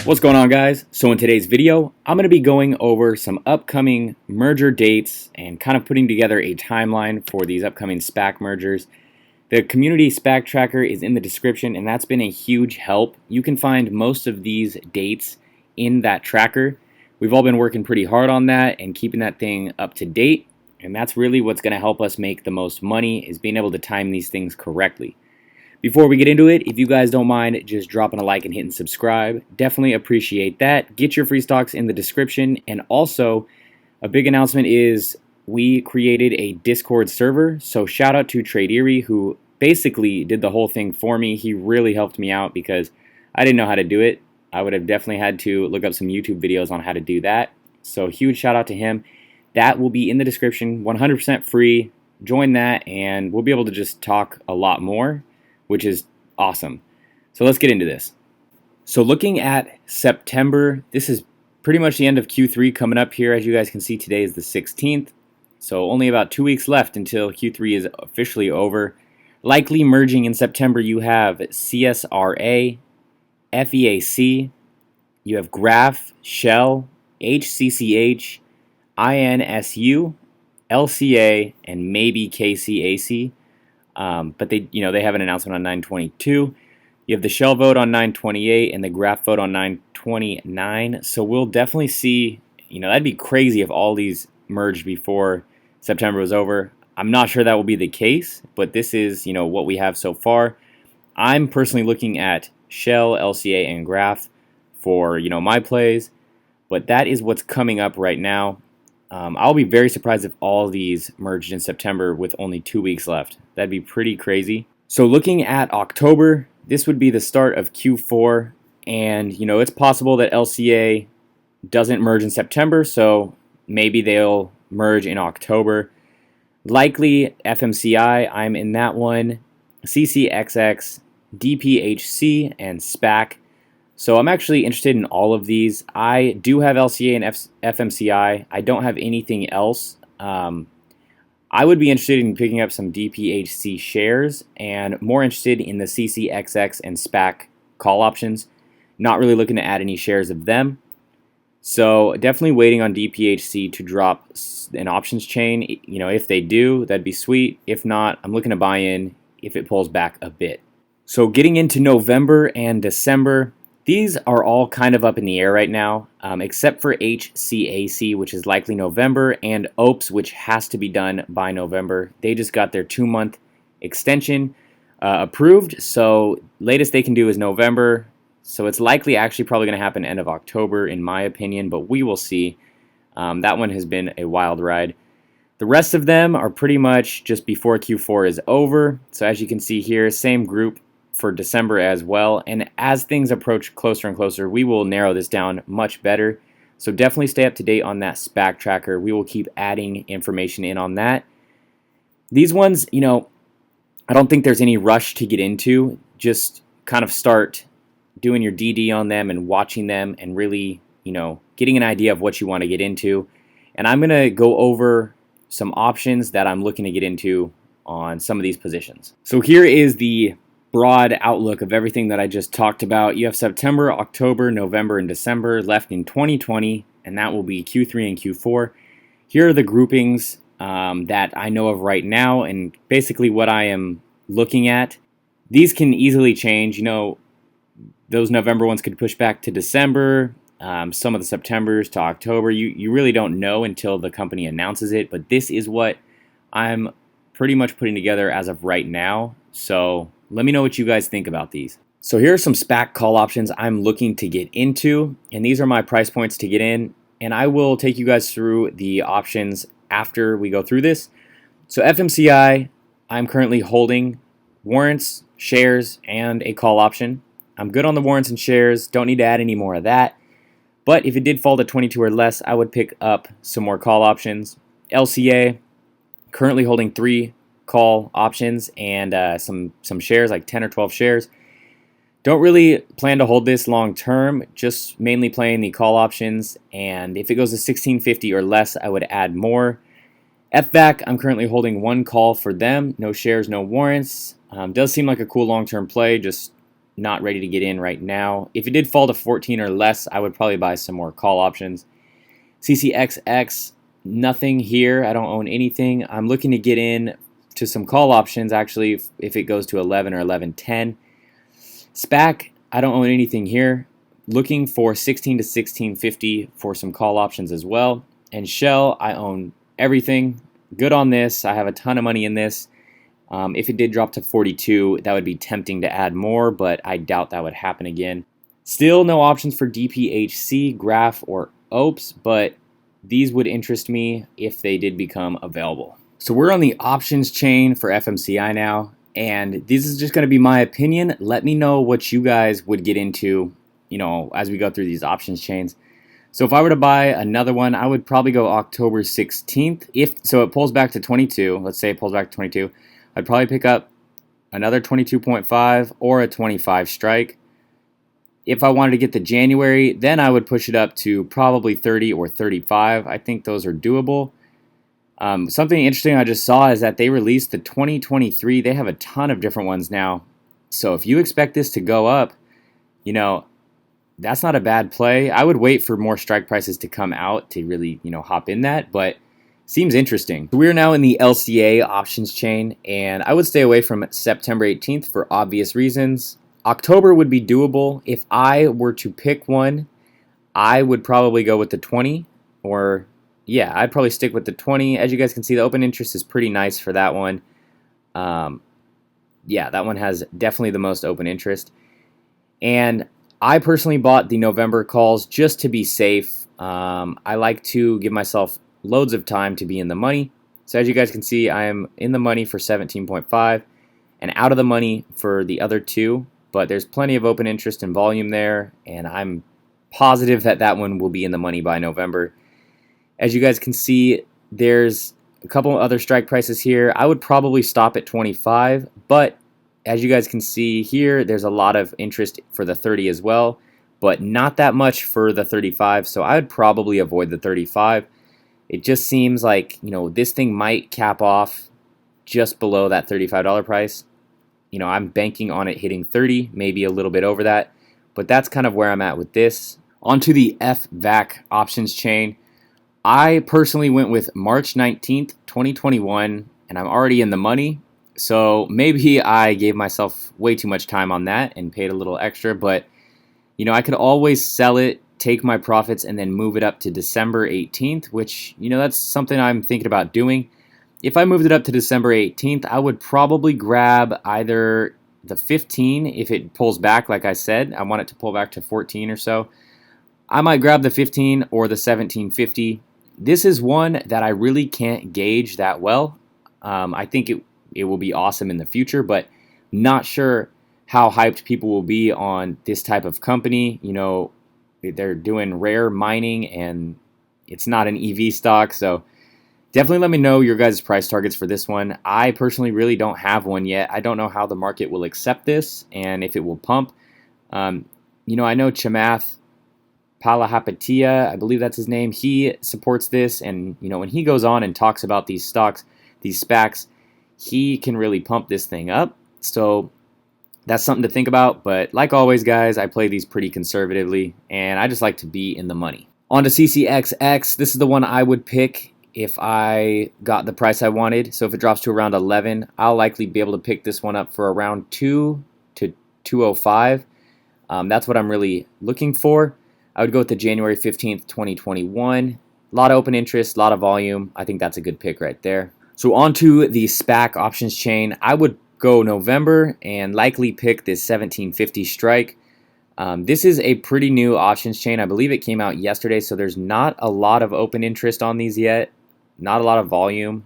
What's going on, guys? So in today's video, I'm going to be going over some upcoming merger dates and kind of putting together a timeline for these upcoming SPAC mergers. The community SpacTracker is in the description, and that's been a huge help. You can find most of these dates in that tracker. We've all been working pretty hard on that and keeping that thing up to date, and that's really what's going to help us make the most money, is being able to time these things correctly. Before we get into it, if you guys don't mind just dropping a like and hitting subscribe, definitely appreciate that. Get your free stocks in the description. And also, a big announcement is we created a Discord server. So shout out to Trade Erie, who basically did the whole thing for me. He really helped me out because I didn't know how to do it. I would have definitely had to look up some YouTube videos on how to do that. So huge shout out to him. That will be in the description, 100% free. Join that and we'll be able to just talk a lot more, which is awesome. So let's get into this. So looking at September, this is pretty much the end of Q3 coming up here. As you guys can see, today is the 16th. So only about 2 weeks left until Q3 is officially over. Likely merging in September, you have CSRA, FVAC, you have Graph, Shell, HCCH, INSU, LCA, and maybe KCAC. But they have an announcement on 9/22. You have the Shell vote on 9/28 and the Graph vote on 9/29. So we'll definitely see, that'd be crazy if all these merged before September was over. I'm not sure that will be the case, but this is, what we have so far. I'm personally looking at Shell, LCA, and Graph for, my plays, but that is what's coming up right now. I'll be very surprised if all these merged in September with only 2 weeks left. That'd be pretty crazy. So looking at October, this would be the start of Q4, and it's possible that LCA doesn't merge in September, so maybe they'll merge in October. Likely FMCI, I'm in that one, CCXX, DPHC, and SPAC. So I'm actually interested in all of these. I do have LCA and FMCI. I don't have anything else. I would be interested in picking up some DPHC shares and more interested in the CCXX and SPAC call options. Not really looking to add any shares of them. So definitely waiting on DPHC to drop an options chain. If they do, that'd be sweet. If not, I'm looking to buy in if it pulls back a bit. So getting into November and December, these are all kind of up in the air right now, except for HCAC, which is likely November, and OPES, which has to be done by November. They just got their 2-month extension approved, so latest they can do is November. So it's likely actually probably going to happen end of October, in my opinion, but we will see. That one has been a wild ride. The rest of them are pretty much just before Q4 is over. So as you can see here, same group for December as well, and as things approach closer and closer, we will narrow this down much better. So definitely stay up to date on that SpacTracker. We will keep adding information in on that. These ones, I don't think there's any rush to get into. Just kind of start doing your DD on them and watching them and really, getting an idea of what you want to get into. And I'm going to go over some options that I'm looking to get into on some of these positions. So here is the broad outlook of everything that I just talked about. You have September, October, November, and December left in 2020, and that will be Q3 and Q4. Here are the groupings that I know of right now, and basically what I am looking at. These can easily change. Those November ones could push back to December, some of the Septembers to October. You really don't know until the company announces it, but this is what I'm pretty much putting together as of right now. So let me know what you guys think about these. So here are some SPAC call options I'm looking to get into, and these are my price points to get in, and I will take you guys through the options after we go through this. So FMCI, I'm currently holding warrants, shares, and a call option. I'm good on the warrants and shares, don't need to add any more of that, but if it did fall to 22 or less, I would pick up some more call options. LCA, currently holding 3 call options and some shares, like 10 or 12 shares. Don't really plan to hold this long term, just mainly playing the call options, and if it goes to 1650 or less, I would add more. FVAC, I'm currently holding 1 call for them, no shares, no warrants. Does seem like a cool long-term play, just not ready to get in right now. If it did fall to 14 or less, I would probably buy some more call options. CCXX, nothing here. I don't own anything. I'm looking to get in to some call options actually if it goes to 11 or 11.10. SPAC, I don't own anything here. Looking for 16 to 16.50 for some call options as well. And Shell, I own everything. Good on this. I have a ton of money in this. If it did drop to 42, that would be tempting to add more, but I doubt that would happen again. Still no options for DPHC, Graph, or OPS, but these would interest me if they did become available. So we're on the options chain for FMCI now, and this is just going to be my opinion. Let me know what you guys would get into, as we go through these options chains. So if I were to buy another one, I would probably go October 16th. If so, it pulls back to 22. Let's say it pulls back to 22. I'd probably pick up another 22.5 or a 25 strike. If I wanted to get the January, then I would push it up to probably 30 or 35. I think those are doable. Something interesting I just saw is that they released the 2023. They have a ton of different ones now. So if you expect this to go up, that's not a bad play. I would wait for more strike prices to come out to really, hop in that, but seems interesting. We're now in the LCA options chain, and I would stay away from September 18th for obvious reasons. October would be doable. If I were to pick one, I would probably go with the 20, I'd probably stick with the 20. As you guys can see, the open interest is pretty nice for that one. That one has definitely the most open interest. And I personally bought the November calls just to be safe. I like to give myself loads of time to be in the money. So as you guys can see, I am in the money for 17.5 and out of the money for the other two, but there's plenty of open interest and volume there, and I'm positive that that one will be in the money by November. As you guys can see, there's a couple other strike prices here. I would probably stop at 25, but as you guys can see here, there's a lot of interest for the 30 as well, but not that much for the 35, so I would probably avoid the 35. It just seems like, this thing might cap off just below that $35 price. I'm banking on it hitting 30, maybe a little bit over that, but that's kind of where I'm at with this. Onto the FVAC options chain. I personally went with March 19th, 2021, and I'm already in the money. So maybe I gave myself way too much time on that and paid a little extra, but I could always sell it, take my profits, and then move it up to December 18th, which, that's something I'm thinking about doing. If I moved it up to December 18th, I would probably grab either the 15 if it pulls back, like I said. I want it to pull back to 14 or so. I might grab the 15 or the 17.50. This is one that I really can't gauge that well. I think it will be awesome in the future, but not sure how hyped people will be on this type of company. They're doing rare mining, and it's not an EV stock, so definitely let me know your guys' price targets for this one. I personally really don't have one yet. I don't know how the market will accept this and if it will pump. I know Chamath Palihapitiya, I believe that's his name, he supports this, and when he goes on and talks about these stocks, these SPACs, he can really pump this thing up. So that's something to think about, but like always, guys, I play these pretty conservatively, and I just like to be in the money. On to CCXX. This is the one I would pick if I got the price I wanted. So if it drops to around 11, I'll likely be able to pick this one up for around 2 to 205. That's what I'm really looking for. I would go with the January 15th, 2021. A lot of open interest, a lot of volume. I think that's a good pick right there. So on to the SPAC options chain. I would go November and likely pick this 1750 strike. This is a pretty new options chain. I believe it came out yesterday, so there's not a lot of open interest on these yet, not a lot of volume.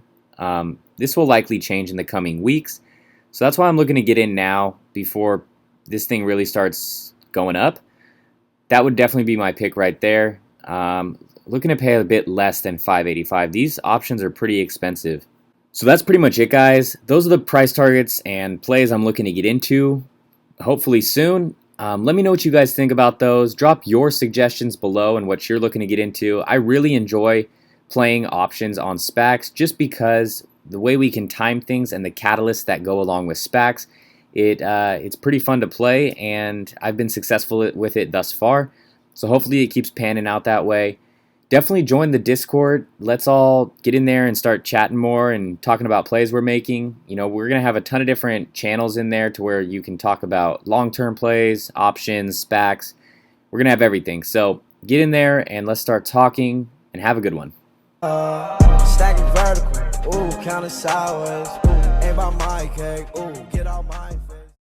This will likely change in the coming weeks, so that's why I'm looking to get in now before this thing really starts going up. That would definitely be my pick right there. Looking to pay a bit less than $5.85. These options are pretty expensive. So that's pretty much it, guys. Those are the price targets and plays I'm looking to get into, hopefully soon. Let me know what you guys think about those. Drop your suggestions below and what you're looking to get into. I really enjoy playing options on SPACs just because the way we can time things and the catalysts that go along with SPACs It's pretty fun to play, and I've been successful with it thus far. So hopefully it keeps panning out that way. Definitely join the Discord. Let's all get in there and start chatting more and talking about plays we're making. We're going to have a ton of different channels in there to where you can talk about long-term plays, options, SPACs. We're going to have everything. So get in there and let's start talking, and have a good one. Stacking vertical, ooh, counting sideways, ooh, ain't by my cake, ooh, get out my